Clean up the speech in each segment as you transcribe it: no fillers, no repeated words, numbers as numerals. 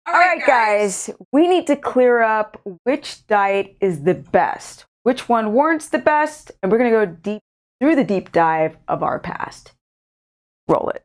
All right, guys, we need to clear up which diet is the best, which one warrants the best, and we're going to go deep through the deep dive of our past. Roll it.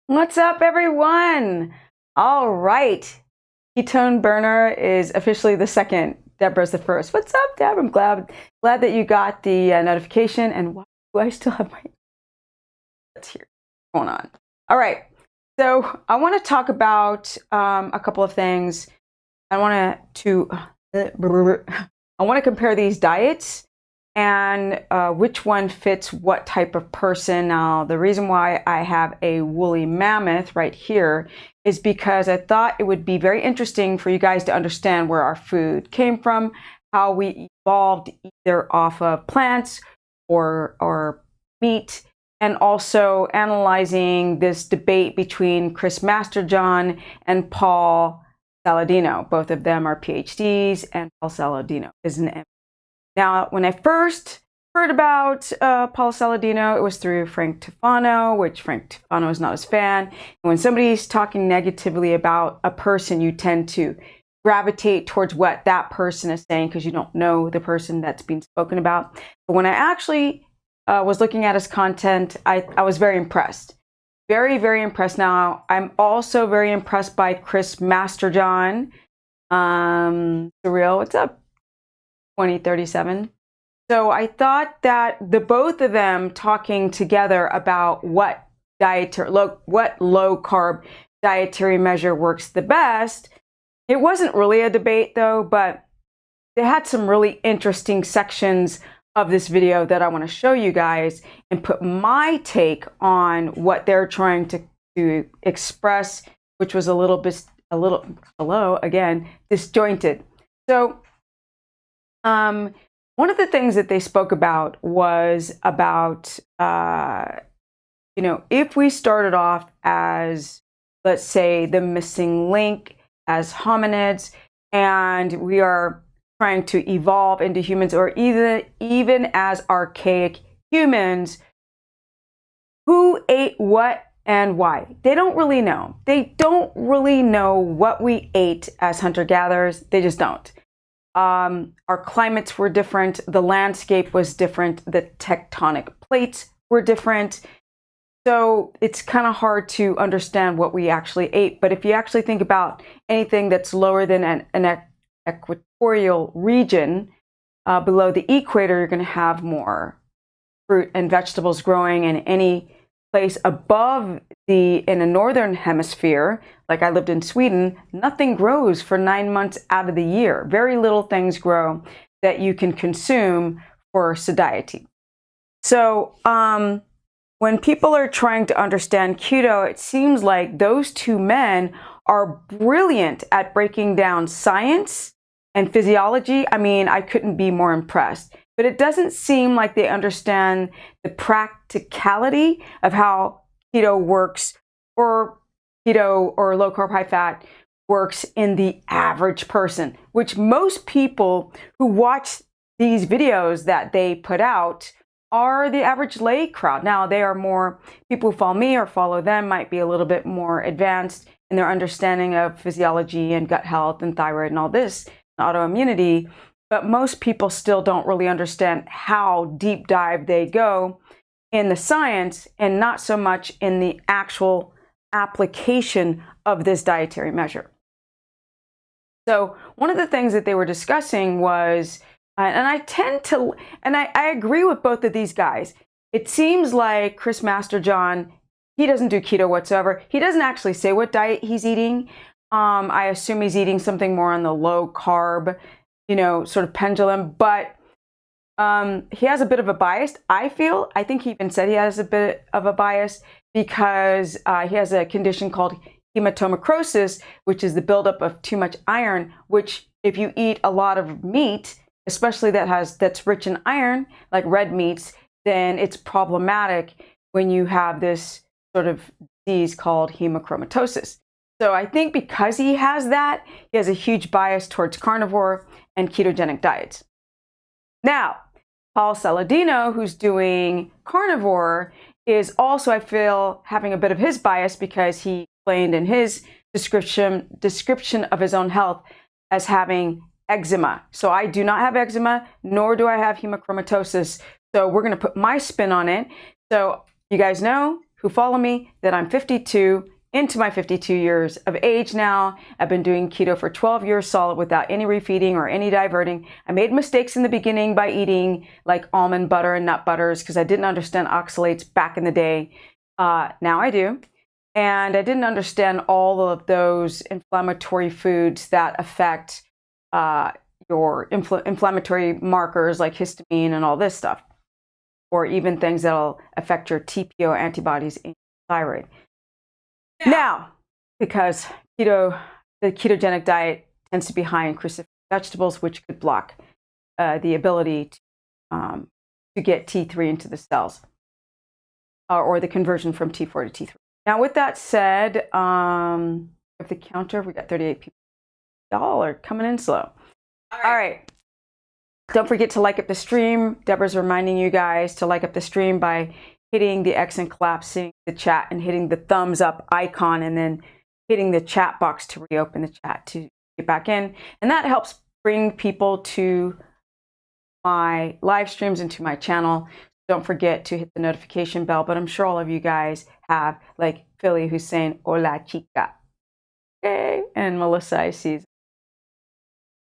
What's up, everyone? All right. Ketone burner is officially the second. Deborah's the first. What's up, Deb? I'm glad that you got the notification. And why do I still have my... Let's hear what's going on. All right. So I want to talk about a couple of things. I want to compare these diets and which one fits what type of person. Now, the reason why I have a woolly mammoth right here is because I thought it would be very interesting for you guys to understand where our food came from, how we evolved either off of plants or meat, and also analyzing this debate between Chris Masterjohn and Paul Saladino. Both of them are PhDs, and Paul Saladino is an MD. Now, when I first heard about Paul Saladino, it was through Frank Tufano, which Frank Tufano is not his fan. And when somebody's talking negatively about a person, you tend to gravitate towards what that person is saying because you don't know the person that's being spoken about. But when I actually was looking at his content, I was very impressed. Very, very impressed. Now, I'm also very impressed by Chris Masterjohn. Surreal, what's up? 2037. So I thought that the both of them talking together about what low carb dietary measure works the best. It wasn't really a debate though, but they had some really interesting sections of this video that I want to show you guys and put my take on what they're trying to express, which was a little disjointed. So one of the things that they spoke about was about, if we started off as, let's say, the missing link as hominids, and we are trying to evolve into humans, or even as archaic humans, who ate what and why? They don't really know. They don't really know what we ate as hunter-gatherers. They just don't. Our climates were different. The landscape was different. The tectonic plates were different. So it's kind of hard to understand what we actually ate. But if you actually think about anything that's lower than an equatorial region, below the equator, you're going to have more fruit and vegetables growing. In any place above in a northern hemisphere, like I lived in Sweden, nothing grows for 9 months out of the year. Very little things grow that you can consume for satiety. So when people are trying to understand keto, it seems like those two men are brilliant at breaking down science and physiology. I mean, I couldn't be more impressed. But it doesn't seem like they understand the practicality of how keto works, or keto or low carb, high fat works in the average person, which most people who watch these videos that they put out are the average lay crowd. Now, they are more, people who follow me or follow them might be a little bit more advanced in their understanding of physiology and gut health and thyroid and all this, and autoimmunity. But most people still don't really understand how deep dive they go in the science and not so much in the actual application of this dietary measure. So one of the things that they were discussing was, and I agree with both of these guys. It seems like Chris Masterjohn, he doesn't do keto whatsoever. He doesn't actually say what diet he's eating. I assume he's eating something more on the low carb, sort of pendulum, but he has a bit of a bias, I feel. I think he even said he has a bit of a bias because he has a condition called hematomacrosis, which is the buildup of too much iron, which if you eat a lot of meat, especially that's rich in iron, like red meats, then it's problematic when you have this sort of disease called hemochromatosis. So I think because he has that, he has a huge bias towards carnivore and ketogenic diets. Now, Paul Saladino, who's doing carnivore, is also, I feel, having a bit of his bias because he explained in his description of his own health as having eczema. So I do not have eczema, nor do I have hemochromatosis. So we're going to put my spin on it. So you guys know, who follow me, that I'm 52, into my 52 years of age now. I've been doing keto for 12 years solid without any refeeding or any diverting. I made mistakes in the beginning by eating like almond butter and nut butters because I didn't understand oxalates back in the day. Now I do. And I didn't understand all of those inflammatory foods that affect your inflammatory markers like histamine and all this stuff, or even things that'll affect your TPO antibodies in thyroid. Yeah. Now, because the ketogenic diet tends to be high in cruciferous vegetables, which could block the ability to get T3 into the cells, or the conversion from T4 to T3. Now, with that said, if the counter, we got 38 people. Y'all are coming in slow. All right. Don't forget to like up the stream. Deborah's reminding you guys to like up the stream by hitting the X and collapsing the chat and hitting the thumbs up icon and then hitting the chat box to reopen the chat to get back in. And that helps bring people to my live streams and to my channel. Don't forget to hit the notification bell, but I'm sure all of you guys have, like Philly, who's saying, hola chica. Okay, and Melissa, I see.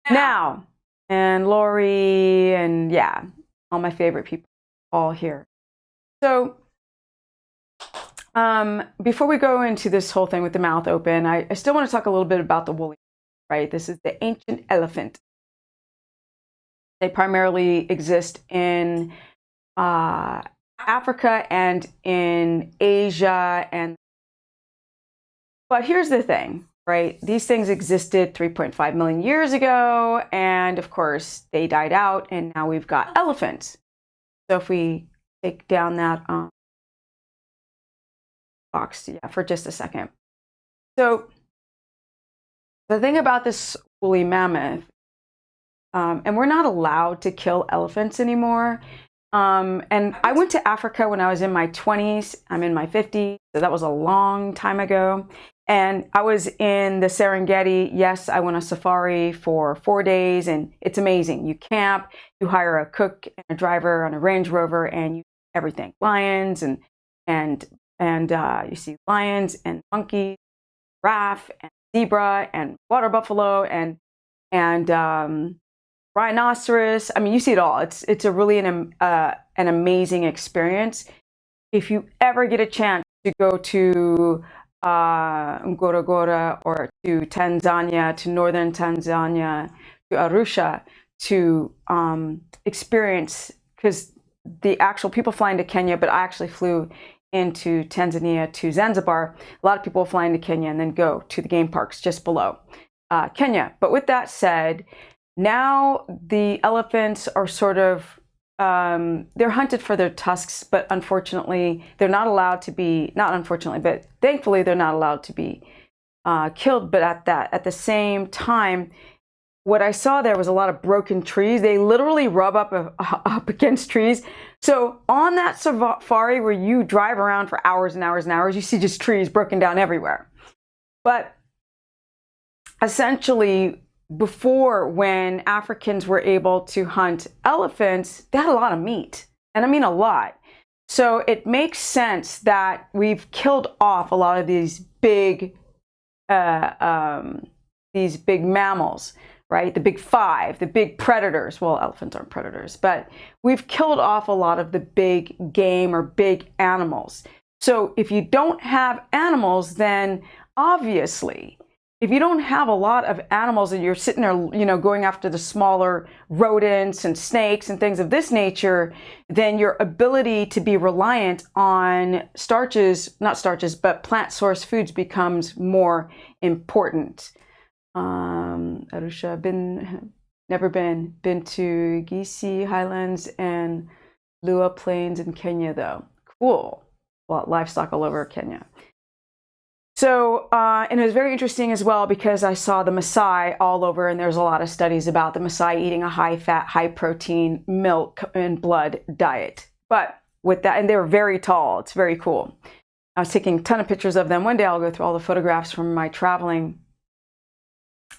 Now, and Lori, and yeah, all my favorite people all here. So before we go into this whole thing with the mouth open, I still want to talk a little bit about the woolly, right? This is the ancient elephant. They primarily exist in Africa and in Asia. But here's the thing, right? These things existed 3.5 million years ago. And of course, they died out. And now we've got elephants. So if we take down that box for just a second. So the thing about this woolly mammoth, and we're not allowed to kill elephants anymore. And I went to Africa when I was in my 20s. I'm in my 50s, so that was a long time ago. And I was in the Serengeti. Yes, I went on safari for 4 days, and it's amazing. You camp, you hire a cook and a driver on a Range Rover, and you everything. Lions and you see lions and monkeys, giraffe and zebra and water buffalo and rhinoceros. I mean, you see it all. It's a really an amazing experience. If you ever get a chance to go to Ngorongoro or to Tanzania, to northern Tanzania, to Arusha, to experience, because the actual people fly into Kenya, but I actually flew into Tanzania to Zanzibar. A lot of people fly into Kenya and then go to the game parks just below Kenya. But with that said, now the elephants are sort of, they're hunted for their tusks, but unfortunately, they're not allowed to be, not unfortunately, but thankfully they're not allowed to be killed. But at the same time, what I saw there was a lot of broken trees. They literally rub up against trees. So on that safari where you drive around for hours and hours and hours, you see just trees broken down everywhere. But essentially, before, when Africans were able to hunt elephants, they had a lot of meat. And I mean a lot. So it makes sense that we've killed off a lot of these big mammals, right? The big five, the big predators. Well, elephants aren't predators, but we've killed off a lot of the big game or big animals. So if you don't have animals, then obviously if you don't have a lot of animals and you're sitting there, you know, going after the smaller rodents and snakes and things of this nature, then your ability to be reliant on starches, not starches, but plant source foods becomes more important. Arusha, never been to Gisi Highlands and Lua Plains in Kenya though. Cool. Well, livestock all over Kenya. So, and it was very interesting as well because I saw the Maasai all over, and there's a lot of studies about the Maasai eating a high fat, high protein milk and blood diet. But with that, and they were very tall. It's very cool. I was taking a ton of pictures of them. One day I'll go through all the photographs from my traveling.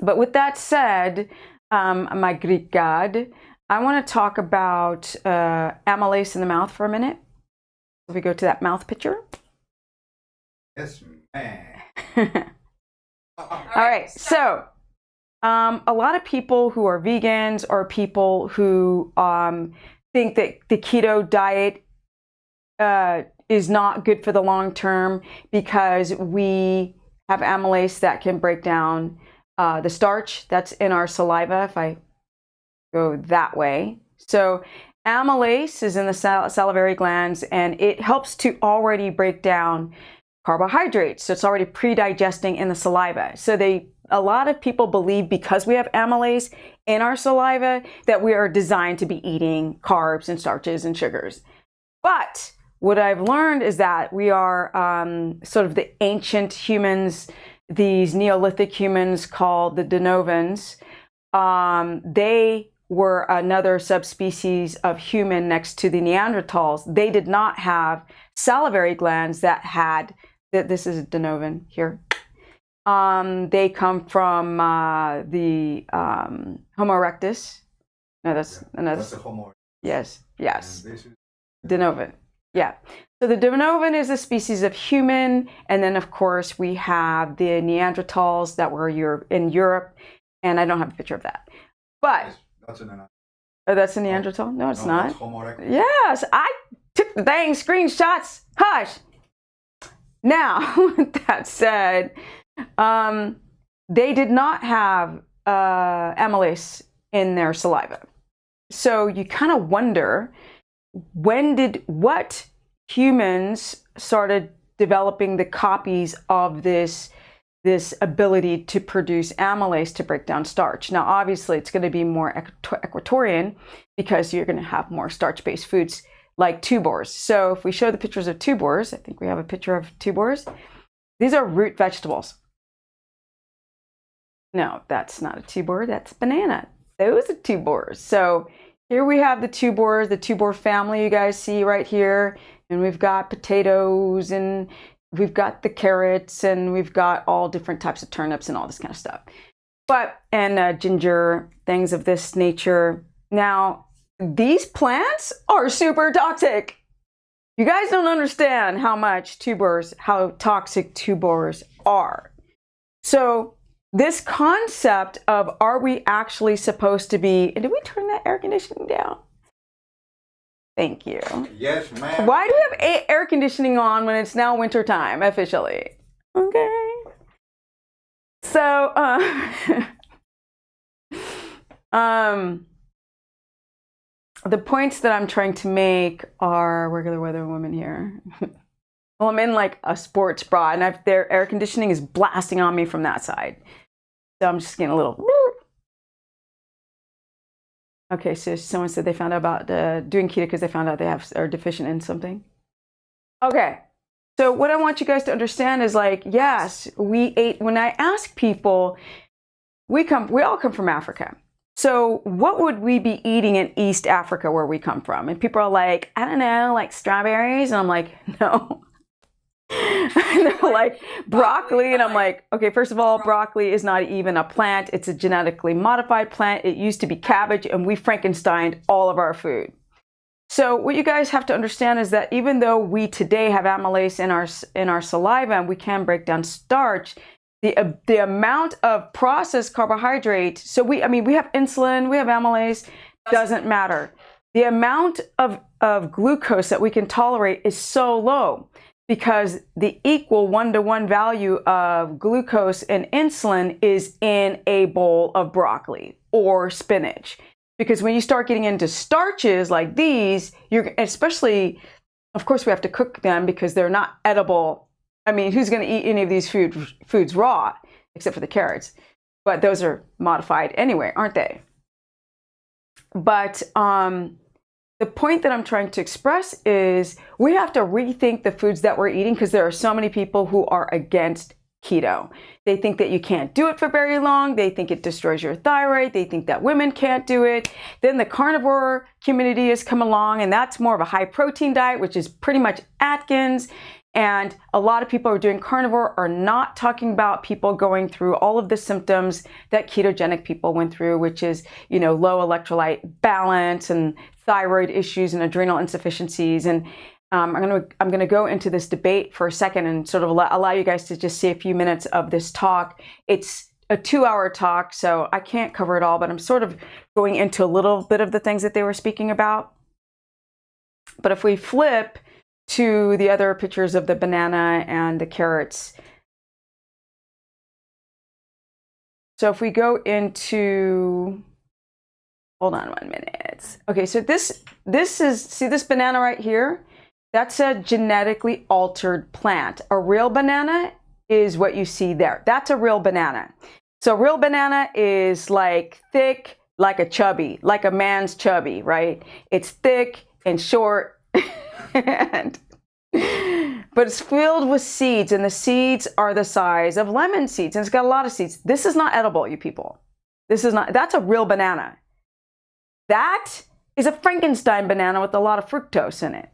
But with that said, my Greek god, I want to talk about amylase in the mouth for a minute. If we go to that mouth picture. Yes, ma'am. All right. So, a lot of people who are vegans or people who think that the keto diet is not good for the long term because we have amylase that can break down the starch that's in our saliva. If I go that way, so amylase is in the salivary glands, and it helps to already break down carbohydrates. So it's already pre-digesting in the saliva. So a lot of people believe because we have amylase in our saliva that we are designed to be eating carbs and starches and sugars. But what I've learned is that we are sort of the ancient humans, these Neolithic humans called the Denovans. They were another subspecies of human next to the Neanderthals. They did not have salivary glands that had, this is a Denovan here. They come from the Homo erectus. No, that's another. That's a Homo. Yes, yes. And this is Denovan. Yeah. So the Denovan is a species of human, and then of course we have the Neanderthals that were in Europe, and I don't have a picture of that. But that's an oh, that's a Neanderthal? No, it's not. That's Homo erectus. Yes, I took the dang screenshots. Hush. Now, with that said, they did not have amylase in their saliva. So you kind of wonder, what humans started developing the copies of this ability to produce amylase to break down starch. Now, obviously, it's going to be more equatorian because you're going to have more starch-based foods like tubers. So if we show the pictures of tubers, I think we have a picture of tubers. These are root vegetables. No, that's not a tuber, that's banana. Those are tubers. So here we have the tuber family you guys see right here. And we've got potatoes, and we've got the carrots, and we've got all different types of turnips and all this kind of stuff. And ginger, things of this nature. Now, these plants are super toxic. You guys don't understand how toxic tubers are. So this concept of, are we actually supposed to be, and did we turn that air conditioning down? Thank you. Yes, ma'am. Why do we have air conditioning on when it's now winter time officially? Okay. So, the points that I'm trying to make are regular weather woman here. Well, I'm in like a sports bra, and their air conditioning is blasting on me from that side. So I'm just getting a little. Okay, so someone said they found out about doing keto because they found out they are deficient in something. Okay, so what I want you guys to understand is, like, yes, we ate. When I ask people, we all come from Africa. So what would we be eating in East Africa where we come from? And people are like, I don't know, like strawberries. And I'm like, no. And they're like, broccoli. And I'm like, okay, first of all, broccoli is not even a plant. It's a genetically modified plant. It used to be cabbage, and we Frankensteined all of our food. So what you guys have to understand is that even though we today have amylase in our saliva and we can break down starch, the amount of processed carbohydrate, so we have insulin, we have amylase, doesn't matter. The amount of glucose that we can tolerate is so low. because the equal 1-to-1 value of glucose and insulin is in a bowl of broccoli or spinach. Because when you start getting into starches like these, you're especially, of course, we have to cook them because they're not edible. I mean, who's going to eat any of these foods raw, except for the carrots? But those are modified anyway, aren't they? But the point that I'm trying to express is we have to rethink the foods that we're eating, because there are so many people who are against keto. They think that you can't do it for very long. They think it destroys your thyroid. They think that women can't do it. Then the carnivore community has come along, and that's more of a high protein diet, which is pretty much Atkins. And a lot of people who are doing carnivore are not talking about people going through all of the symptoms that ketogenic people went through, which is, low electrolyte balance and thyroid issues and adrenal insufficiencies. And I'm going to go into this debate for a second and sort of allow you guys to just see a few minutes of this talk. It's a 2-hour talk, so I can't cover it all, but I'm sort of going into a little bit of the things that they were speaking about. But if we flip to the other pictures of the banana and the carrots. So if we go into, hold on 1 minute. Okay, so this is, see this banana right here? That's a genetically altered plant. A real banana is what you see there. That's a real banana. So a real banana is like thick, like a man's chubby, right? It's thick and short. But it's filled with seeds, and the seeds are the size of lemon seeds, and it's got a lot of seeds. This is not edible, you people. That's a real banana. That is a Frankenstein banana with a lot of fructose in it.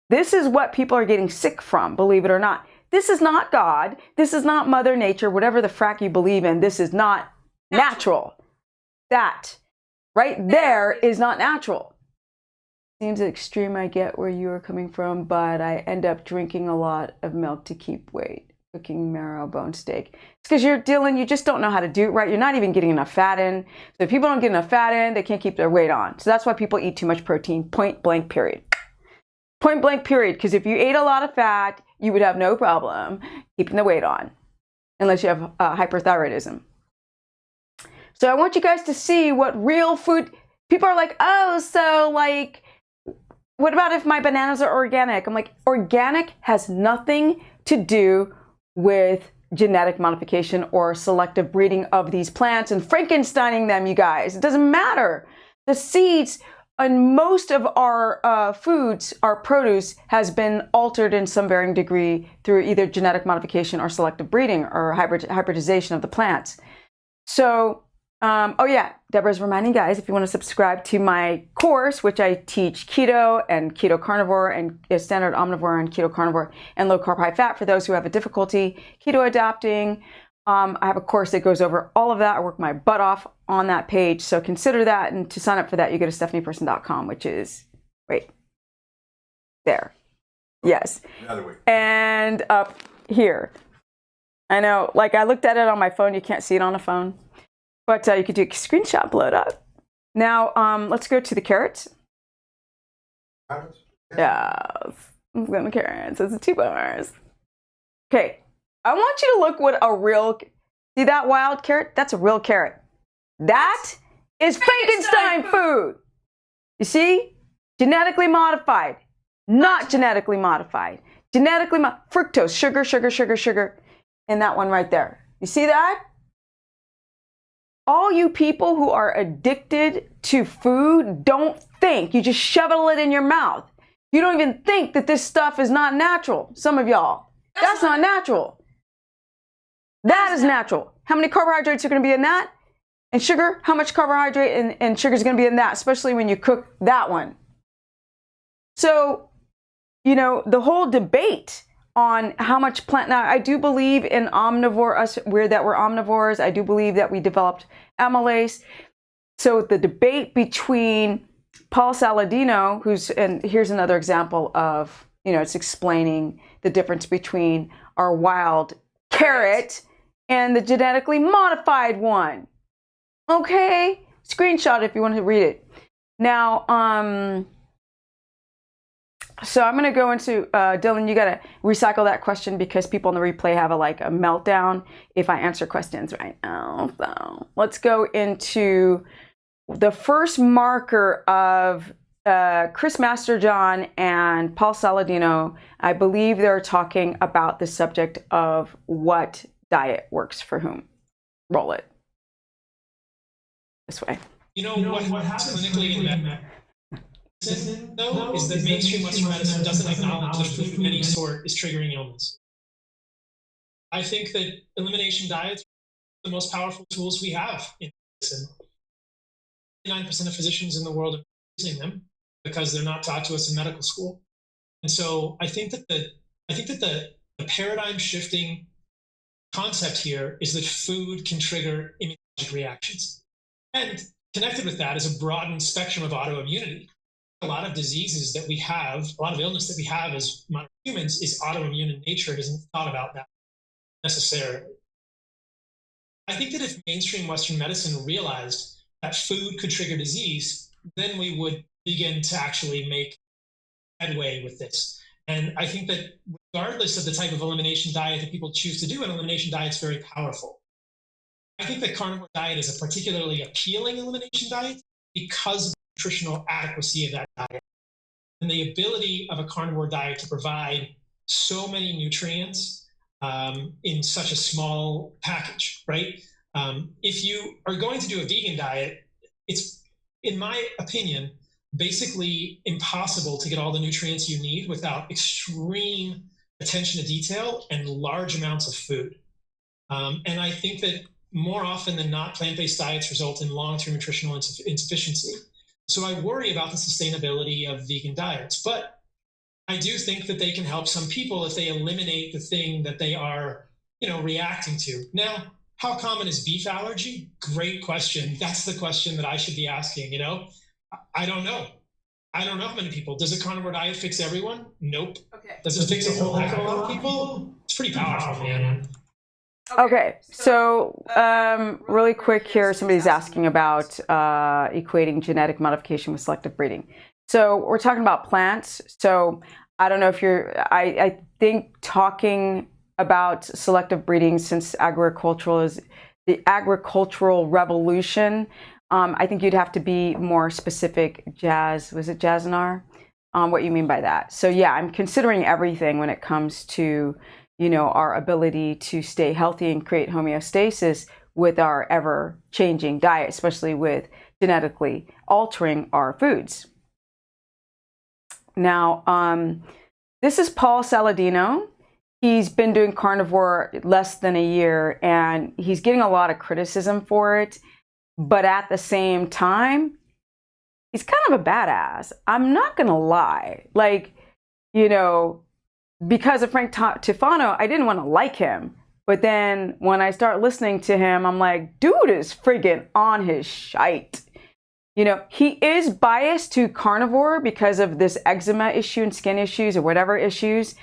This is what people are getting sick from, believe it or not. This is not God. This is not Mother Nature, whatever the frack you believe in. This is not natural. That right there is not natural. Seems extreme, I get where you are coming from, but I end up drinking a lot of milk to keep weight, cooking marrow bone steak. It's because you just don't know how to do it right. You're not even getting enough fat in. So if people don't get enough fat in, they can't keep their weight on. So that's why people eat too much protein, point blank period. Point blank period, because if you ate a lot of fat, you would have no problem keeping the weight on, unless you have hyperthyroidism. So I want you guys to see what real food, people are like, oh, so like, what about if my bananas are organic? I'm like, organic has nothing to do with genetic modification or selective breeding of these plants and Frankensteining them, you guys. It doesn't matter. The seeds on most of our foods, our produce, has been altered in some varying degree through either genetic modification or selective breeding or hybridization of the plants. So, oh yeah, Deborah's reminding guys, if you want to subscribe to my course, which I teach keto and keto carnivore and standard omnivore and keto carnivore and low carb high fat for those who have a difficulty keto adapting. I have a course that goes over all of that. I work my butt off on that page. So consider that. And to sign up for that, you go to stephanieperson.com, which is, wait, there. Yes. Another way. And up here. I know, like I looked at it on my phone. You can't see it on a phone. But you could do a screenshot, blow it up. Now, let's go to the carrots. Carrots? Yes. Let's go to carrots. It's 2 bars. Okay. I want you to look what a real, see that wild carrot? That's a real carrot. That is Frankenstein food. You see? Genetically modified. Not genetically modified. Fructose, sugar. And that one right there. You see that? All you people who are addicted to food don't think. You just shovel it in your mouth. You don't even think that this stuff is not natural. Some of y'all. That's not natural. That is natural. How many carbohydrates are going to be in that? And sugar? How much carbohydrate and sugar is going to be in that, especially when you cook that one? So, the whole debate on how much plant. Now, I do believe in omnivore, we're omnivores. I do believe that we developed amylase. So the debate between Paul Saladino, and here's another example of, it's explaining the difference between our wild carrot and the genetically modified one. Okay, screenshot if you want to read it. Now, So I'm going to go into, Dylan, you got to recycle that question because people on the replay have a meltdown if I answer questions right now. So let's go into the first marker of Chris Masterjohn and Paul Saladino. I believe they're talking about the subject of what diet works for whom. Roll it. This way. What happens clinically in medicine, though, is that mainstream Western medicine doesn't acknowledge that food of any sort is triggering illness. I think that elimination diets are the most powerful tools we have in medicine. 99% of physicians in the world are using them because they're not taught to us in medical school. And so I think that the paradigm shifting concept here is that food can trigger immunologic reactions. And connected with that is a broadened spectrum of autoimmunity. A lot of diseases that we have, a lot of illness that we have as modern humans is autoimmune in nature. It isn't thought about that necessarily. I think that if mainstream Western medicine realized that food could trigger disease, then we would begin to actually make headway with this. And I think that regardless of the type of elimination diet that people choose to do, an elimination diet is very powerful. I think the carnivore diet is a particularly appealing elimination diet because of the nutritional adequacy of that diet and the ability of a carnivore diet to provide so many nutrients in such a small package, right? If you are going to do a vegan diet, it's, in my opinion, basically impossible to get all the nutrients you need without extreme attention to detail and large amounts of food. And I think that more often than not, plant-based diets result in long-term nutritional insufficiency. So I worry about the sustainability of vegan diets, but I do think that they can help some people if they eliminate the thing that they are, reacting to. Now, how common is beef allergy? Great question. That's the question that I should be asking, I don't know. I don't know how many people. Does a carnivore diet fix everyone? Nope. Okay. Does it fix a whole heck of a lot of people? It's pretty powerful, man. Okay, so really quick here, somebody's asking about equating genetic modification with selective breeding. So we're talking about plants. So I don't know if I think talking about selective breeding, since agricultural is the agricultural revolution, I think you'd have to be more specific. Was it Jasnar? What you mean by that? So yeah, I'm considering everything when it comes to our ability to stay healthy and create homeostasis with our ever-changing diet, especially with genetically altering our foods. Now, this is Paul Saladino. He's been doing carnivore less than a year, and he's getting a lot of criticism for it. But at the same time, he's kind of a badass. I'm not going to lie. Because of Frank Tufano, I didn't want to like him. But then when I start listening to him, I'm like, dude is friggin' on his shite. He is biased to carnivore because of this eczema issue and skin issues or whatever issues.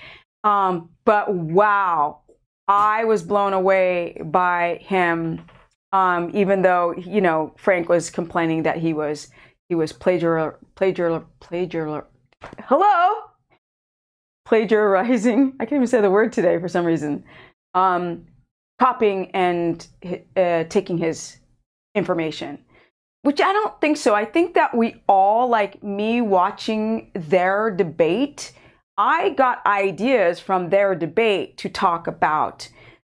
But wow, I was blown away by him. Even though, Frank was complaining that he was plagiarizing. I can't even say the word today for some reason. Copying and taking his information, which I don't think so. I think that we all, like me watching their debate, I got ideas from their debate to talk about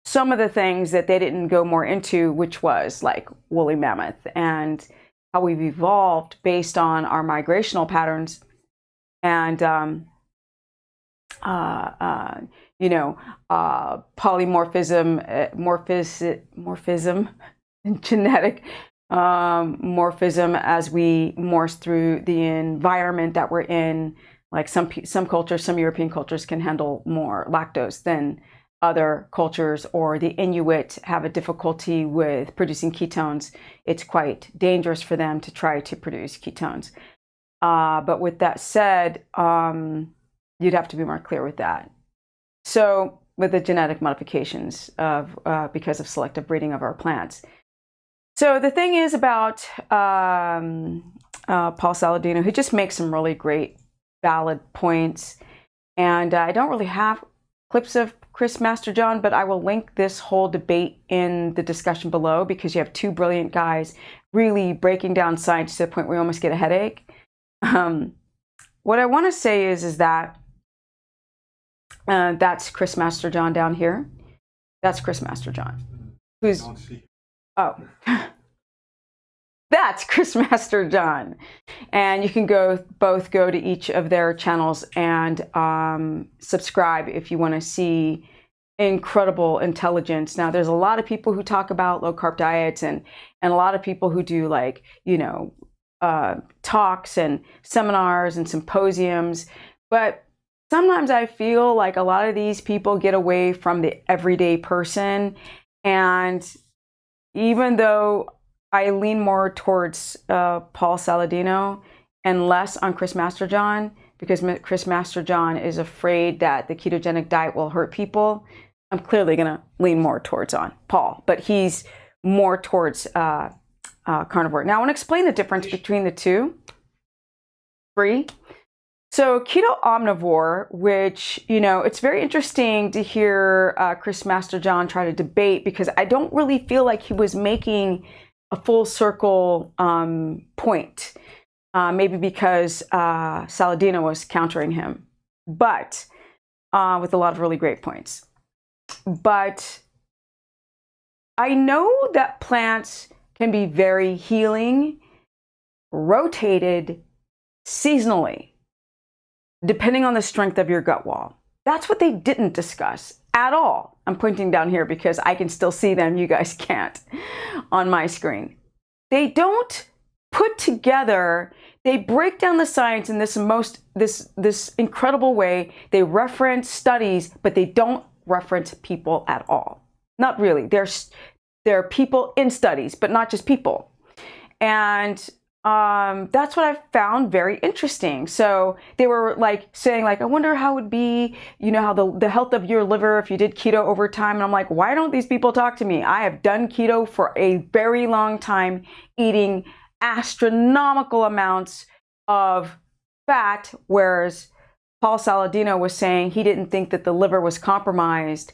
some of the things that they didn't go more into, which was like woolly mammoth and how we've evolved based on our migrational patterns and polymorphism, and genetic morphism as we morph through the environment that we're in. Like some cultures, some European cultures can handle more lactose than other cultures, or the Inuit have a difficulty with producing ketones. It's quite dangerous for them to try to produce ketones. But with that said, you'd have to be more clear with that. So with the genetic modifications of because of selective breeding of our plants. So the thing is about Paul Saladino, who just makes some really great valid points. And I don't really have clips of Chris Masterjohn, but I will link this whole debate in the discussion below, because you have two brilliant guys really breaking down science to the point where you almost get a headache. What I want to say is that that's Chris Masterjohn down here. That's Chris Masterjohn. Who's that's Chris Masterjohn. And you can both go to each of their channels and subscribe if you want to see incredible intelligence. Now, there's a lot of people who talk about low carb diets and a lot of people who do, like, talks and seminars and symposiums. But sometimes I feel like a lot of these people get away from the everyday person. And even though I lean more towards Paul Saladino and less on Chris Masterjohn, because Chris Masterjohn is afraid that the ketogenic diet will hurt people, I'm clearly going to lean more towards on Paul, but he's more towards carnivore. Now, I want to explain the difference between the two. So Keto Omnivore, which, it's very interesting to hear Chris Masterjohn try to debate, because I don't really feel like he was making a full circle point, maybe because Saladino was countering him, but with a lot of really great points. But I know that plants can be very healing, rotated seasonally, depending on the strength of your gut wall. That's what they didn't discuss at all. I'm pointing down here because I can still see them. You guys can't on my screen. They don't put together, they break down the science in this incredible way. They reference studies, but they don't reference people at all. Not really. There are people in studies, but not just people. And that's what I found very interesting. So they were saying, I wonder how it would be, how the health of your liver if you did keto over time. And I'm like, why don't these people talk to me? I have done keto for a very long time, eating astronomical amounts of fat, whereas Paul Saladino was saying he didn't think that the liver was compromised,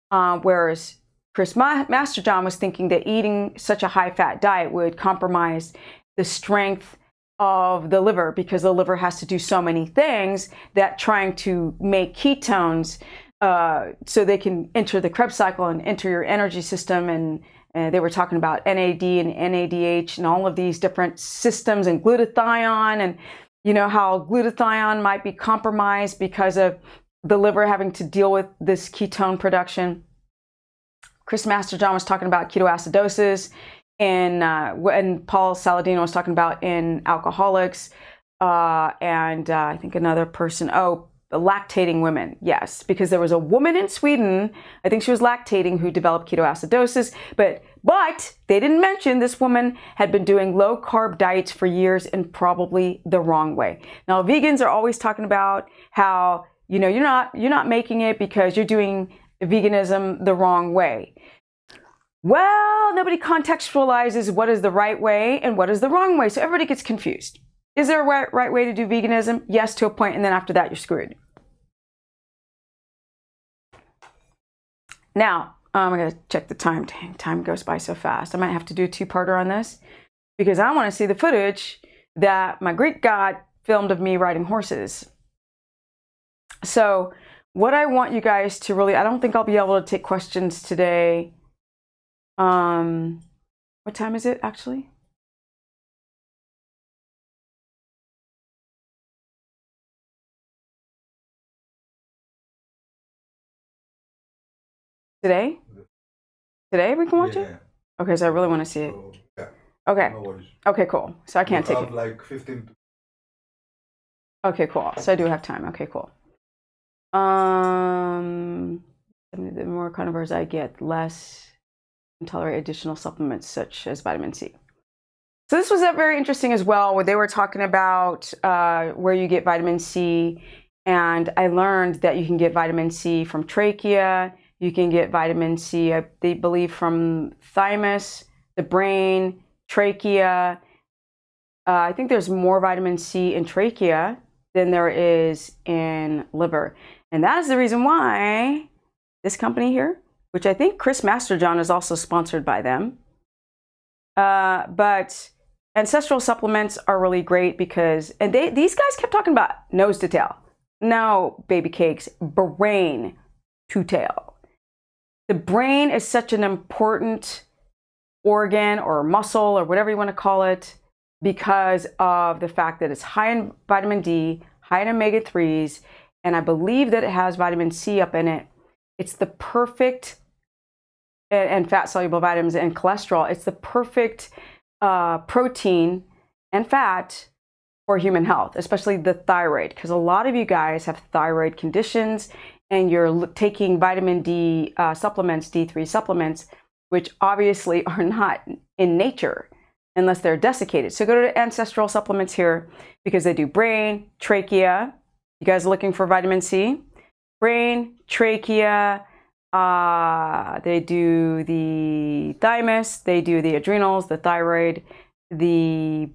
whereas Chris Masterjohn was thinking that eating such a high-fat diet would compromise the strength of the liver, because the liver has to do so many things that trying to make ketones so they can enter the Krebs cycle and enter your energy system. And they were talking about NAD and NADH and all of these different systems, and glutathione, and how glutathione might be compromised because of the liver having to deal with this ketone production. Chris Masterjohn was talking about ketoacidosis, and Paul Saladino was talking about in alcoholics, and I think another person, lactating women, yes, because there was a woman in Sweden, I think she was lactating, who developed ketoacidosis, but they didn't mention this woman had been doing low carb diets for years and probably the wrong way. Now, vegans are always talking about how, you're not making it because you're doing veganism the wrong way. Well, nobody contextualizes what is the right way and what is the wrong way, so everybody gets confused. Is there a right way to do veganism? Yes, to a point, and then after that, you're screwed. Now, I'm going to check the time. Dang, time goes by so fast. I might have to do a two-parter on this, because I want to see the footage that my Greek god filmed of me riding horses. So what I want you guys to really, I don't think I'll be able to take questions today. What time is it actually? Today? Today we can watch it? Okay, so I really want to see it. So, yeah, Okay. no worries. Okay, cool. So I can't You take have it. like 15 to Okay, cool. So I do have time. Okay, cool. The more carnivores I get, less can tolerate additional supplements such as vitamin C. So this was very interesting as well, where they were talking about where you get vitamin C, and I learned that you can get vitamin C from trachea. You can get vitamin C, they believe, from thymus, the brain, trachea. I think there's more vitamin C in trachea than there is in liver. And that is the reason why this company here, which I think Chris Masterjohn is also sponsored by them, but ancestral supplements are really great because, and these guys kept talking about nose to tail. No, baby cakes, brain to tail. The brain is such an important organ or muscle or whatever you want to call it because of the fact that it's high in vitamin D, high in omega-3s, and I believe that it has vitamin C up in it. It's the perfect, and fat-soluble vitamins and cholesterol, it's the perfect protein and fat for human health, especially the thyroid, because a lot of you guys have thyroid conditions and you're taking vitamin D supplements, D3 supplements, which obviously are not in nature unless they're desiccated. So go to Ancestral Supplements here because they do brain, trachea. You guys are looking for vitamin C? Brain, trachea, they do the thymus, they do the adrenals, the thyroid, they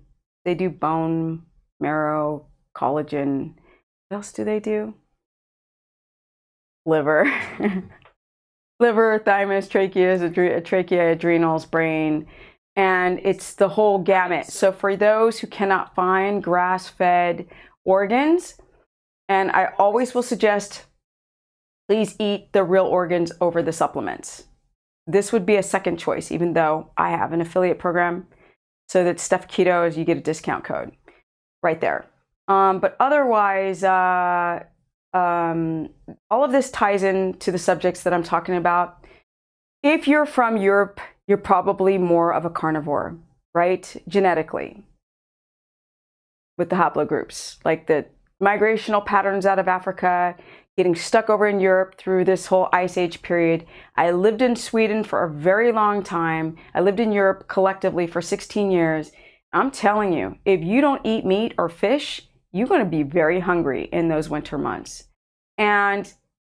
do bone marrow, collagen. What else do they do? Liver. Liver, thymus, trachea, adrenals, brain, and it's the whole gamut. So for those who cannot find grass-fed organs, and I always will suggest, please eat the real organs over the supplements. This would be a second choice, even though I have an affiliate program. So that Steph Keto is, you get a discount code right there. But otherwise, all of this ties into the subjects that I'm talking about. If you're from Europe, you're probably more of a carnivore, right? Genetically, with the haplogroups, like the migrational patterns out of Africa, getting stuck over in Europe through this whole Ice Age period. I lived in Sweden for a very long time. I lived in Europe collectively for 16 years. I'm telling you, if you don't eat meat or fish, you're going to be very hungry in those winter months. And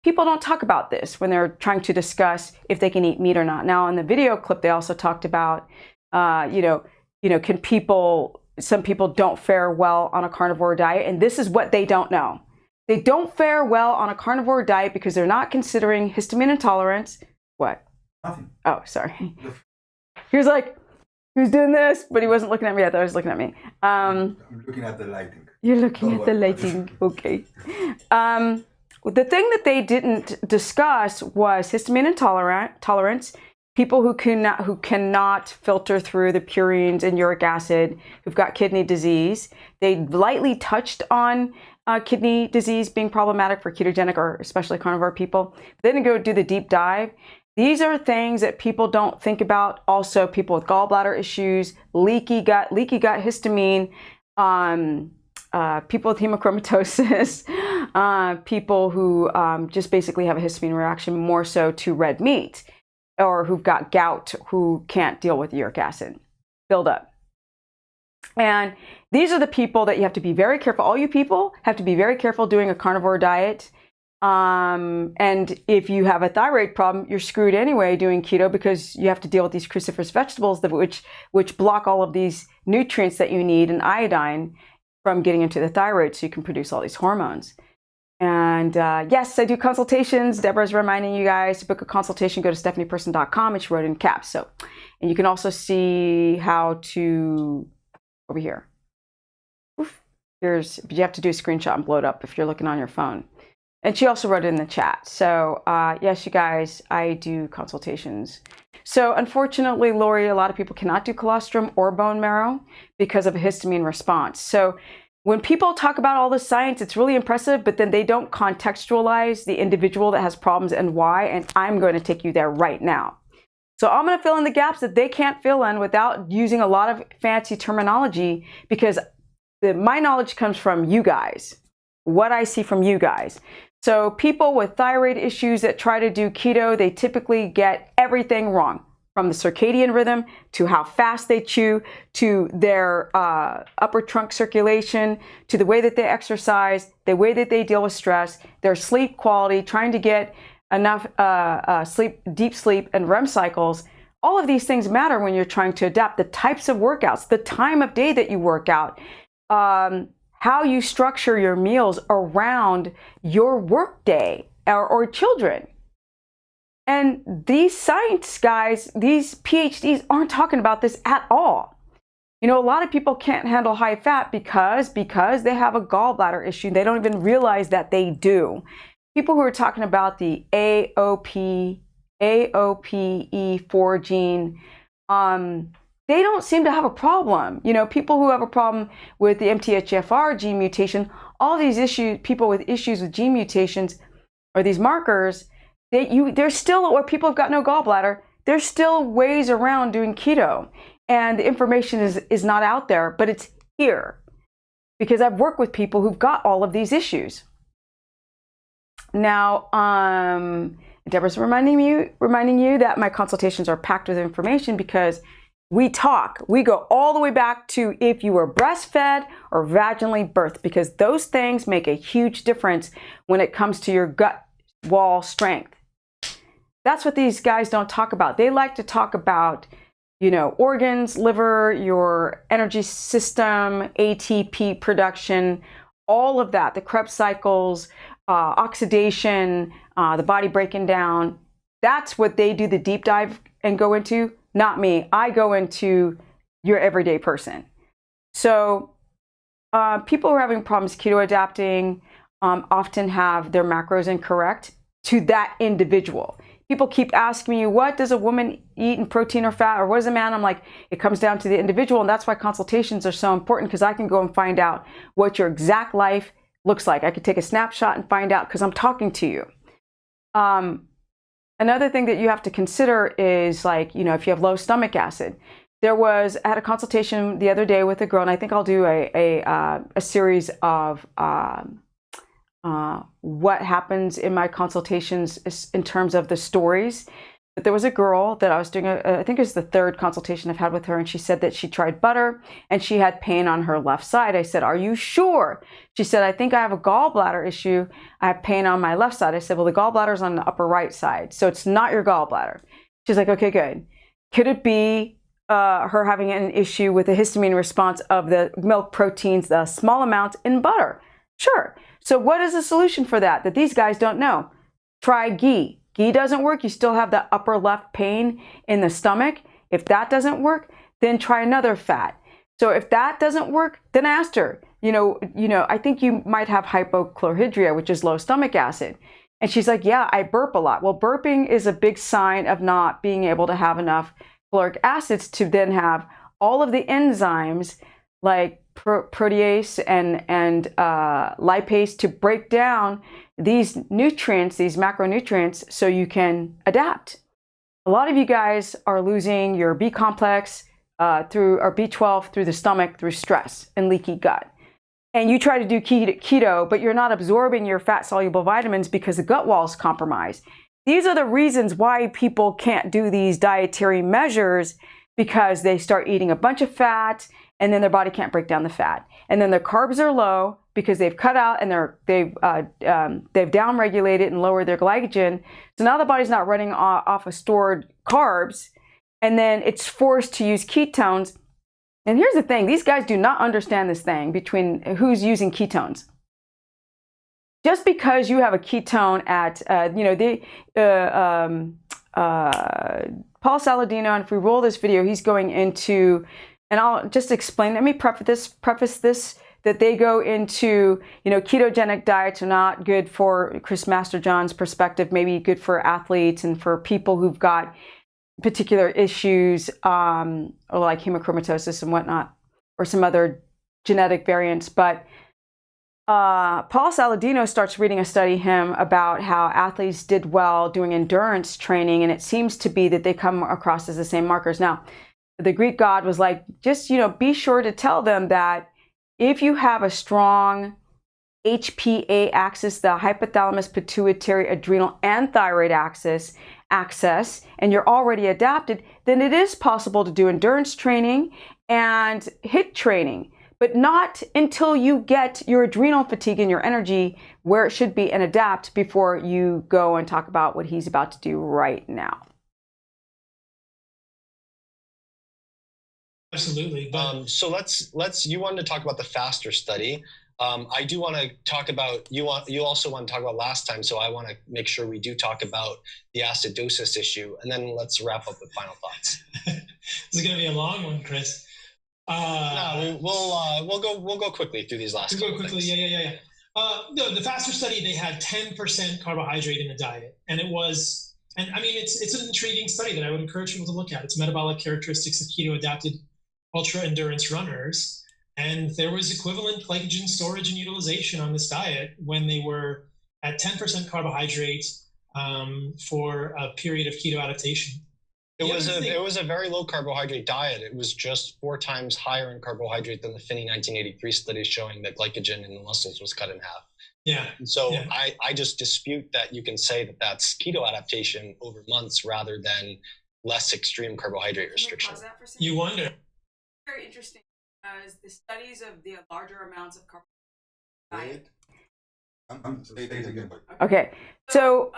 people don't talk about this when they're trying to discuss if they can eat meat or not. Now, in the video clip, they also talked about, can people, some people don't fare well on a carnivore diet, and this is what they don't know. They don't fare well on a carnivore diet because they're not considering histamine intolerance. What? Nothing. Oh, sorry. He was like, who's doing this? But he wasn't looking at me. I thought he was looking at me. I'm looking at the lighting. You're looking at the lighting. Okay. The thing that they didn't discuss was histamine intolerance. People who cannot filter through the purines and uric acid, who've got kidney disease. They lightly touched on kidney disease being problematic for ketogenic or especially carnivore people. They didn't go do the deep dive. These are things that people don't think about. Also, people with gallbladder issues, leaky gut histamine, people with hemochromatosis, people who just basically have a histamine reaction more so to red meat, or who've got gout, who can't deal with uric acid buildup. And these are the people that you have to be very careful. All you people have to be very careful doing a carnivore diet. And if you have a thyroid problem, you're screwed anyway doing keto because you have to deal with these cruciferous vegetables which block all of these nutrients that you need and iodine from getting into the thyroid so you can produce all these hormones. And yes, I do consultations. Deborah's reminding you guys to book a consultation. Go to stephanieperson.com, and she wrote in caps. So, and you can also see how to, over here. Oof, but you have to do a screenshot and blow it up if you're looking on your phone. And she also wrote it in the chat. So yes, you guys, I do consultations. So unfortunately, Lori, a lot of people cannot do colostrum or bone marrow because of a histamine response. So when people talk about all this science, it's really impressive, but then they don't contextualize the individual that has problems and why, and I'm going to take you there right now. So I'm going to fill in the gaps that they can't fill in without using a lot of fancy terminology, because my knowledge comes from you guys, what I see from you guys. So people with thyroid issues that try to do keto, they typically get everything wrong. From the circadian rhythm, to how fast they chew, to their upper trunk circulation, to the way that they exercise, the way that they deal with stress, their sleep quality, trying to get enough sleep, deep sleep and REM cycles. All of these things matter when you're trying to adapt the types of workouts, the time of day that you work out, how how you structure your meals around your workday or children. And these science guys, these PhDs aren't talking about this at all. You know, a lot of people can't handle high fat because they have a gallbladder issue. They don't even realize that they do. People who are talking about the AOPE4 gene, they don't seem to have a problem. You know, people who have a problem with the MTHFR gene mutation, all these issues, people with issues with gene mutations or these markers, there's still, or people have got no gallbladder, there's still ways around doing keto. And the information is not out there, but it's here because I've worked with people who've got all of these issues. Now, Deborah's reminding you that my consultations are packed with information because we go all the way back to if you were breastfed or vaginally birthed, because those things make a huge difference when it comes to your gut wall strength. That's what these guys don't talk about. They like to talk about, you know, organs, liver, your energy system, ATP production, all of that, the Krebs cycles, oxidation, the body breaking down. That's what they do the deep dive and go into, not me. I go into your everyday person. So people who are having problems keto adapting often have their macros incorrect to that individual. People keep asking me, what does a woman eat in protein or fat, or what does a man? I'm like, it comes down to the individual. And that's why consultations are so important, because I can go and find out what your exact life looks like. I could take a snapshot and find out because I'm talking to you. Another thing that you have to consider is, like, you know, if you have low stomach acid. I had a consultation the other day with a girl, and I think I'll do a series of what happens in my consultations in terms of the stories. But there was a girl that I was doing, I think it was the third consultation I've had with her, and she said that she tried butter and she had pain on her left side. I said, are you sure? She said, I think I have a gallbladder issue. I have pain on my left side. I said, well, the gallbladder's on the upper right side, so it's not your gallbladder. She's like, okay, good. Could it be her having an issue with the histamine response of the milk proteins, the small amount in butter? Sure. So what is the solution for that these guys don't know? Try ghee. Ghee doesn't work. You still have the upper left pain in the stomach. If that doesn't work, then try another fat. So if that doesn't work, then ask her, you know, I think you might have hypochlorhydria, which is low stomach acid. And she's like, yeah, I burp a lot. Well, burping is a big sign of not being able to have enough caloric acids to then have all of the enzymes like protease and lipase to break down these nutrients, these macronutrients, so you can adapt. A lot of you guys are losing your B complex or B12 through the stomach through stress and leaky gut. And you try to do keto, but you're not absorbing your fat-soluble vitamins because the gut wall is compromised. These are the reasons why people can't do these dietary measures, because they start eating a bunch of fat and then their body can't break down the fat. And then their carbs are low because they've cut out and they've downregulated and lowered their glycogen. So now the body's not running off of stored carbs, and then it's forced to use ketones. And here's the thing, these guys do not understand this thing between who's using ketones. Just because you have a ketone at, Paul Saladino, and if we roll this video, he's going into, and I'll just explain, let me preface this, that they go into, ketogenic diets are not good for Chris Masterjohn's perspective, maybe good for athletes and for people who've got particular issues, or like hemochromatosis and whatnot, or some other genetic variants. But Paul Saladino starts reading a study about how athletes did well doing endurance training, and it seems to be that they come across as the same markers. Now, the Greek god was like, just, be sure to tell them that if you have a strong HPA axis, the hypothalamus, pituitary, adrenal, and thyroid access, and you're already adapted, then it is possible to do endurance training and HIIT training, but not until you get your adrenal fatigue and your energy where it should be and adapt before you go and talk about what he's about to do right now. Absolutely. So let's you wanted to talk about the FASTER study. I do want to talk about, you also want to talk about last time, so I want to make sure we do talk about the acidosis issue, and then let's wrap up with final thoughts. This is going to be a long one, Chris. No, we'll go quickly through these last. We'll go quickly. Things. Yeah. No, the faster study, they had 10% carbohydrate in the diet, and it was, and I mean, it's an intriguing study that I would encourage people to look at. It's metabolic characteristics of keto-adapted ultra endurance runners, and there was equivalent glycogen storage and utilization on this diet when they were at 10% carbohydrate for a period of keto adaptation. It was a very low carbohydrate diet. It was just 4 times higher in carbohydrate than the Finney 1983 study showing that glycogen in the muscles was cut in half. Yeah. And so yeah. I just dispute that you can say that that's keto adaptation over months rather than less extreme carbohydrate restriction. You wonder. Very interesting because the studies of the larger amounts of carbohydrate. Okay, so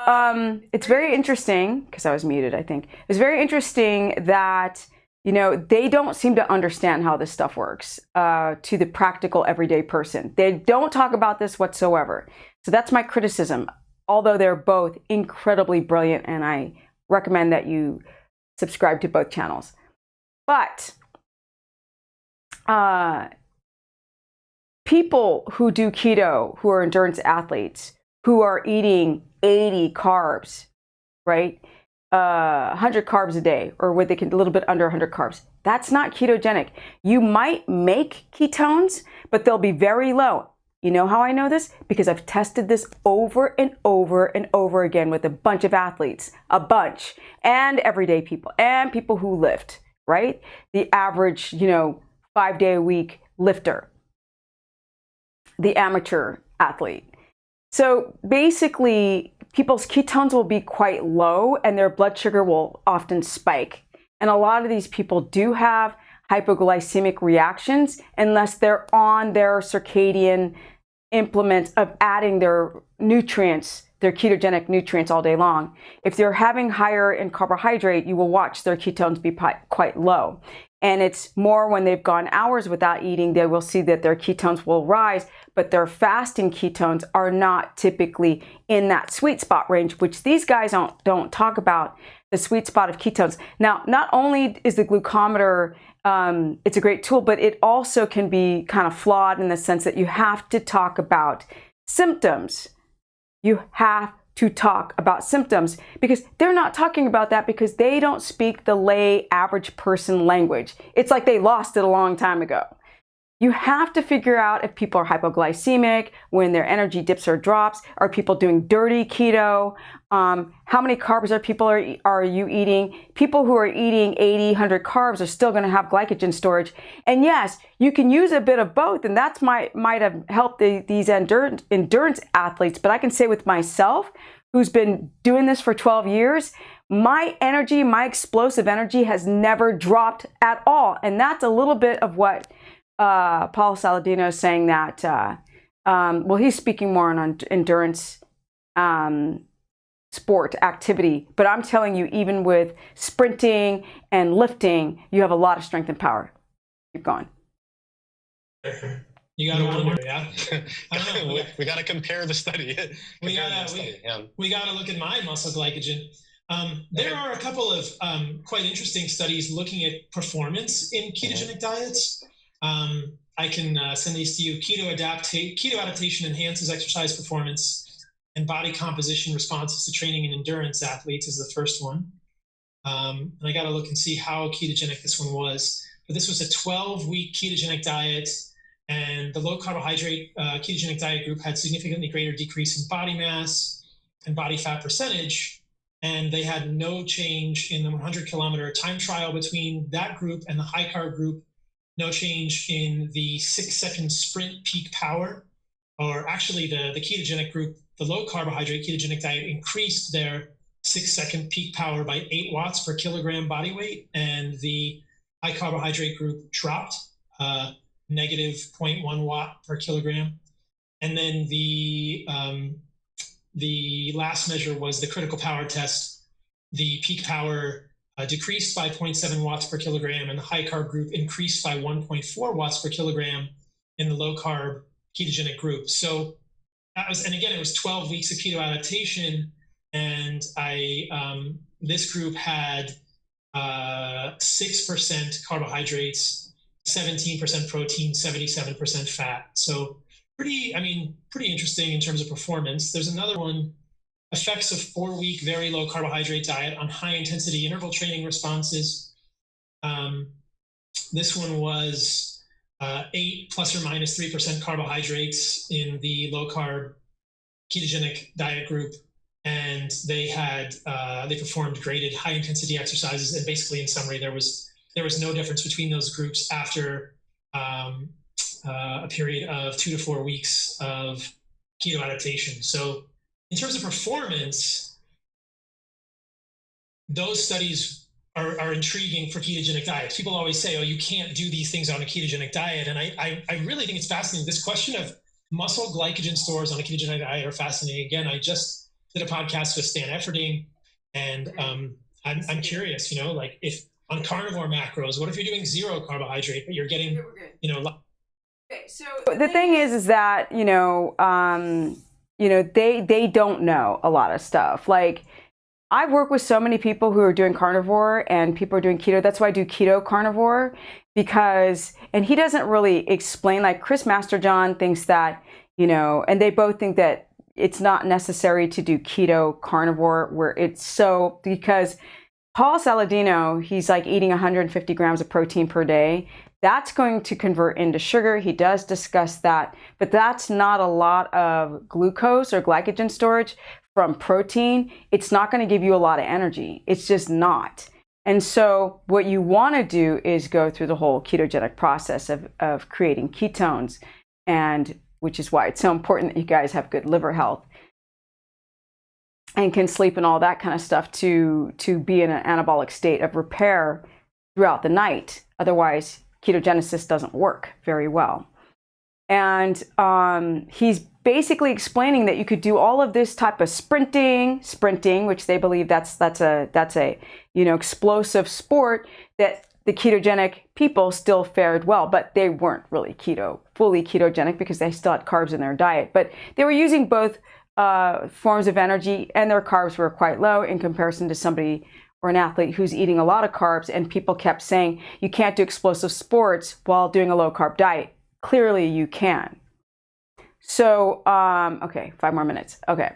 it's very interesting, because I was muted, I think. It's very interesting that, you know, they don't seem to understand how this stuff works to the practical everyday person. They don't talk about this whatsoever. So that's my criticism, although they're both incredibly brilliant, and I recommend that you subscribe to both channels. But people who do keto, who are endurance athletes, who are eating 80 carbs, right? 100 carbs a day, or where they can a little bit under 100 carbs. That's not ketogenic. You might make ketones, but they'll be very low. You know how I know this? Because I've tested this over and over and over again with a bunch of athletes, and everyday people, and people who lift, right? The average, 5-day-a-week lifter, the amateur athlete. So basically, people's ketones will be quite low and their blood sugar will often spike. And a lot of these people do have hypoglycemic reactions unless they're on their circadian implement of adding their nutrients, their ketogenic nutrients all day long. If they're having higher in carbohydrate, you will watch their ketones be quite low. And it's more when they've gone hours without eating, they will see that their ketones will rise, but their fasting ketones are not typically in that sweet spot range, which these guys don't talk about, the sweet spot of ketones. Now, not only is the glucometer, it's a great tool, but it also can be kind of flawed in the sense that you have to talk about symptoms. You have to talk about symptoms because they're not talking about that because they don't speak the lay average person language. It's like they lost it a long time ago. You have to figure out if people are hypoglycemic, when their energy dips or drops. Are people doing dirty keto? How many carbs are you eating? People who are eating 80, 100 carbs are still going to have glycogen storage. And yes, you can use a bit of both, and that might have helped these endurance athletes. But I can say with myself, who's been doing this for 12 years, my energy, my explosive energy has never dropped at all. And that's a little bit of what Paul Saladino is saying that, well, he's speaking more on endurance sport activity, but I'm telling you, even with sprinting and lifting, you have a lot of strength and power. Keep going. You got to wonder, yeah. I don't know. We got to compare the study. We got to look at my muscle glycogen. There are a couple of quite interesting studies looking at performance in ketogenic diets. I can send these to you. Keto adaptation enhances exercise performance and body composition responses to training and endurance athletes is the first one. And I got to look and see how ketogenic this one was. But this was a 12-week ketogenic diet, and the low carbohydrate ketogenic diet group had significantly greater decrease in body mass and body fat percentage. And they had no change in the 100-kilometer time trial between that group and the high carb group. No change in the 6-second sprint peak power, or actually the ketogenic group, the low carbohydrate ketogenic diet increased their 6-second peak power by 8 watts per kilogram body weight, and the high carbohydrate group dropped negative 0.1 watt per kilogram. And then the last measure was the critical power test. The peak power decreased by 0.7 watts per kilogram, and the high carb group increased by 1.4 watts per kilogram in the low carb ketogenic group. So and again, it was 12 weeks of keto adaptation, and this group had 6% carbohydrates, 17% protein, 77% fat. So pretty interesting in terms of performance. There's another one, effects of 4-week very low carbohydrate diet on high intensity interval training responses. This one was 8 plus or minus 3% carbohydrates in the low carb ketogenic diet group. And they performed graded high intensity exercises. And basically, in summary, there was no difference between those groups after a period of 2 to 4 weeks of keto adaptation. So in terms of performance, those studies are intriguing for ketogenic diets. People always say, oh, you can't do these things on a ketogenic diet. And I really think it's fascinating. This question of muscle glycogen stores on a ketogenic diet are fascinating. Again, I just did a podcast with Stan Efferding, and I'm curious, like if on carnivore macros, what if you're doing 0 carbohydrate, but you're getting, Okay, so the thing is that, they don't know a lot of stuff. Like, I've worked with so many people who are doing carnivore and people are doing keto. That's why I do keto carnivore, and he doesn't really explain, like Chris Masterjohn thinks that, and they both think that it's not necessary to do keto carnivore because Paul Saladino, he's like eating 150 grams of protein per day. That's going to convert into sugar. He does discuss that, but that's not a lot of glucose or glycogen storage from protein. It's not going to give you a lot of energy. It's just not. And so what you want to do is go through the whole ketogenic process of creating ketones, and which is why it's so important that you guys have good liver health and can sleep and all that kind of stuff to be in an anabolic state of repair throughout the night. Otherwise, ketogenesis doesn't work very well. And he's basically explaining that you could do all of this type of sprinting, which they believe that's a explosive sport, that the ketogenic people still fared well, but they weren't really fully ketogenic because they still had carbs in their diet. But they were using both forms of energy, and their carbs were quite low in comparison to somebody or an athlete who's eating a lot of carbs. And people kept saying you can't do explosive sports while doing a low carb diet. Clearly you can. So, okay, 5 more minutes. Okay.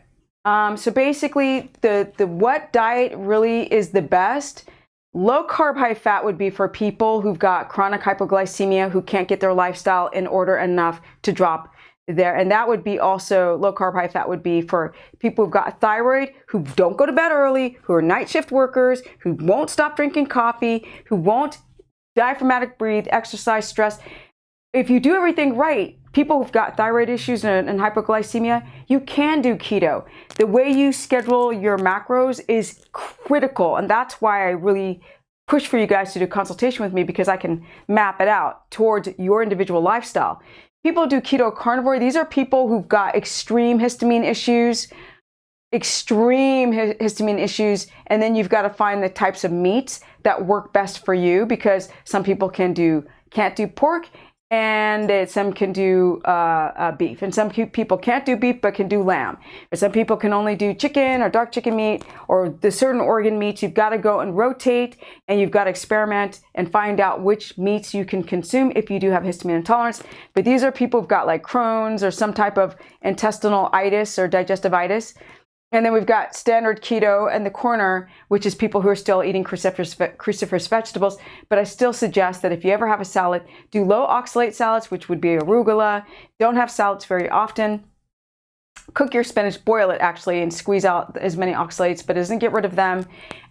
So basically the what diet really is the best? Low carb, high fat would be for people who've got chronic hypoglycemia, who can't get their lifestyle in order enough to drop there. And that would be also, low carb, high fat would be for people who've got thyroid, who don't go to bed early, who are night shift workers, who won't stop drinking coffee, who won't diaphragmatic breathe, exercise, stress. If you do everything right, people who've got thyroid issues and hypoglycemia, you can do keto. The way you schedule your macros is critical. And that's why I really push for you guys to do a consultation with me, because I can map it out towards your individual lifestyle. People who do keto carnivore, these are people who've got extreme histamine issues, and then you've got to find the types of meats that work best for you, because some people can't do pork, and some can do beef, and some people can't do beef but can do lamb, or some people can only do chicken or dark chicken meat or the certain organ meats. You've got to go and rotate, and you've got to experiment and find out which meats you can consume if you do have histamine intolerance. But these are people who've got like Crohn's or some type of intestinal itis or digestive itis. And then we've got standard keto in the corner, which is people who are still eating cruciferous vegetables. But I still suggest that if you ever have a salad, do low oxalate salads, which would be arugula. Don't have salads very often. Cook your spinach, boil it actually, and squeeze out as many oxalates, but it doesn't get rid of them.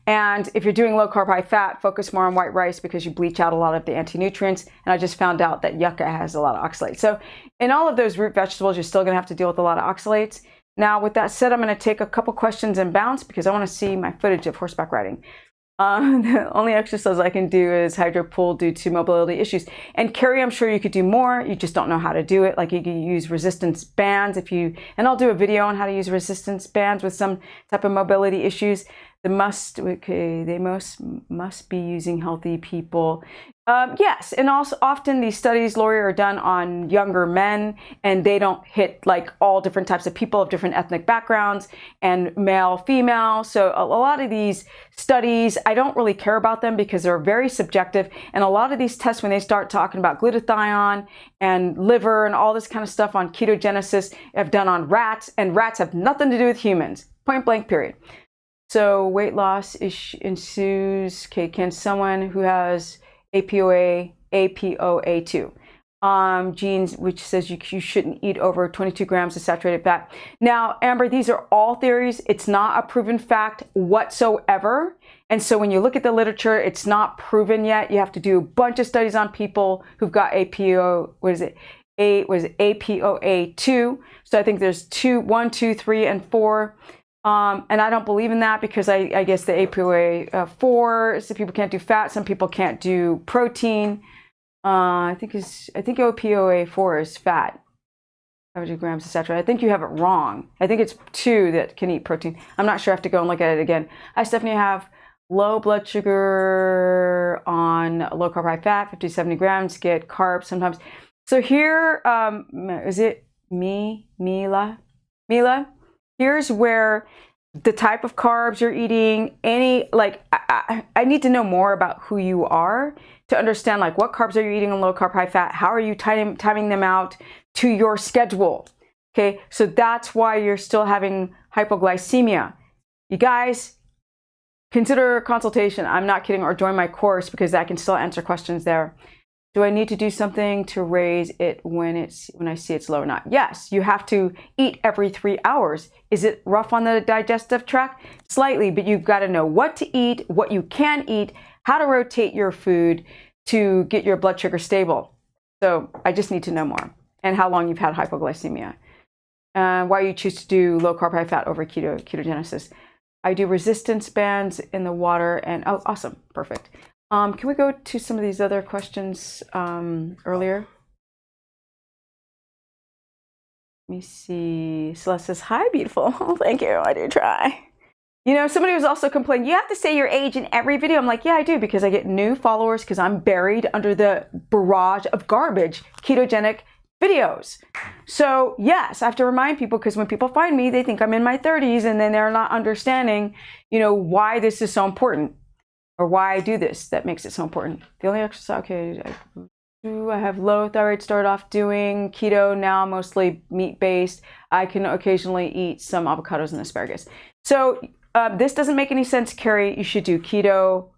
And if you're doing low carb, high fat, focus more on white rice, because you bleach out a lot of the anti-nutrients. And I just found out that yucca has a lot of oxalates. So in all of those root vegetables, you're still going to have to deal with a lot of oxalates. Now, with that said, I'm going to take a couple questions and bounce, because I want to see my footage of horseback riding. The only exercise I can do is hydro pull due to mobility issues. And Carrie, I'm sure you could do more. You just don't know how to do it. Like, you can use resistance bands and I'll do a video on how to use resistance bands with some type of mobility issues. They must be using healthy people. Yes, and also often these studies, Lori, are done on younger men, and they don't hit like all different types of people of different ethnic backgrounds and male, female. So a lot of these studies, I don't really care about them because they're very subjective. And a lot of these tests, when they start talking about glutathione and liver and all this kind of stuff on ketogenesis, have done on rats, and rats have nothing to do with humans. Point blank, period. So weight loss ensues. Okay, can someone who has APOA2 genes, which says you shouldn't eat over 22 grams of saturated fat. Now, Amber, these are all theories. It's not a proven fact whatsoever. And so when you look at the literature, it's not proven yet. You have to do a bunch of studies on people who've got APOA2. So I think there's 1, 2, 3, and 4. And I don't believe in that because I guess the APOA4, so people can't do fat, some people can't do protein. I think APOA4 is fat, 100 grams of saturated. I think you have it wrong. I think it's 2 that can eat protein. I'm not sure. I have to go and look at it again. I, Stephanie, have low blood sugar on low carb, high fat, 50 to 70 grams, get carbs sometimes. So here, is it Mila? Here's where the type of carbs you're eating, I need to know more about who you are to understand like what carbs are you eating on low carb, high fat? How are you timing them out to your schedule? Okay, so that's why you're still having hypoglycemia. You guys, consider a consultation. I'm not kidding, or join my course because I can still answer questions there. Do I need to do something to raise it when I see it's low or not? Yes, you have to eat every 3 hours. Is it rough on the digestive tract? Slightly, but you've got to know what to eat, what you can eat, how to rotate your food to get your blood sugar stable. So I just need to know more, and how long you've had hypoglycemia. Why you choose to do low carb, high fat over ketogenesis. I do resistance bands in the water, and oh, awesome, perfect. Can we go to some of these other questions earlier? Let me see. Celeste says, hi, beautiful. Oh, thank you. I do try. You know, somebody was also complaining, you have to say your age in every video. I'm like, yeah, I do, because I get new followers because I'm buried under the barrage of garbage ketogenic videos. So yes, I have to remind people, because when people find me, they think I'm in my 30s, and then they're not understanding, you know, why this is so important. Or why I do this that makes it so important. The only exercise, okay, I have low thyroid, started off doing keto, now mostly meat-based. I can occasionally eat some avocados and asparagus. So this doesn't make any sense, Carrie. You should do keto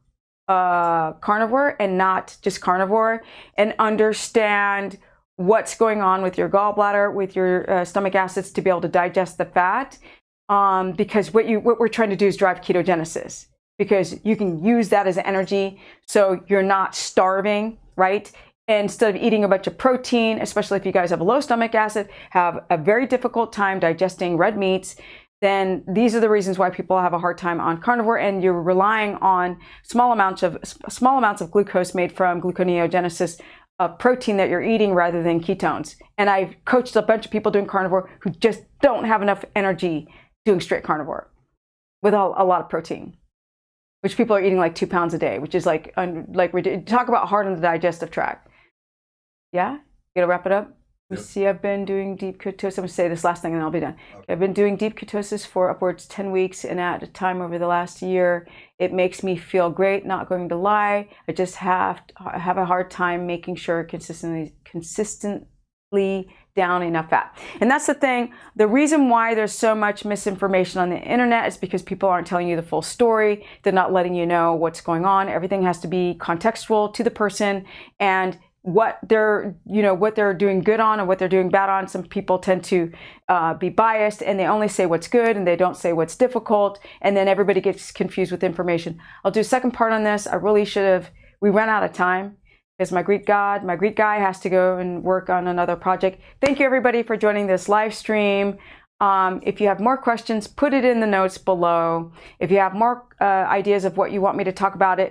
carnivore and not just carnivore, and understand what's going on with your gallbladder, with your stomach acids to be able to digest the fat. Because what we're trying to do is drive ketogenesis, because you can use that as energy, so you're not starving, right? Instead of eating a bunch of protein, especially if you guys have a low stomach acid, have a very difficult time digesting red meats, then these are the reasons why people have a hard time on carnivore, and you're relying on small amounts of glucose made from gluconeogenesis of protein that you're eating rather than ketones. And I've coached a bunch of people doing carnivore who just don't have enough energy doing straight carnivore with a lot of protein, which people are eating like 2 pounds a day, which is like talk about hard on the digestive tract. Yeah, gonna wrap it up. Let me see, I've been doing deep ketosis. I'm gonna say this last thing and then I'll be done. Okay. I've been doing deep ketosis for upwards 10 weeks, and at a time over the last year, it makes me feel great, not going to lie. I just have a hard time making sure consistently down enough fat. And that's the thing. The reason why there's so much misinformation on the internet is because people aren't telling you the full story. They're not letting you know what's going on. Everything has to be contextual to the person and what they're doing good on and what they're doing bad on. Some people tend to be biased, and they only say what's good and they don't say what's difficult, and then everybody gets confused with information. I'll do a second part on this. I really should have. We ran out of time because my Greek guy has to go and work on another project. Thank you everybody for joining this live stream. If you have more questions, put it in the notes below. If you have more ideas of what you want me to talk about,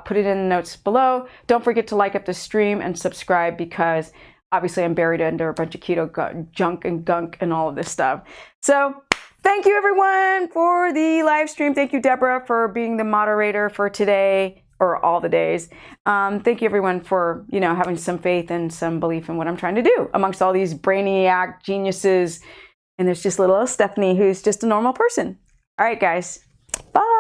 put it in the notes below. Don't forget to like up the stream and subscribe, because obviously I'm buried under a bunch of keto junk and gunk and all of this stuff. So thank you everyone for the live stream. Thank you, Deborah, for being the moderator for today, or all the days. Thank you everyone for, having some faith and some belief in what I'm trying to do amongst all these brainiac geniuses. And there's just little Stephanie who's just a normal person. All right, guys. Bye.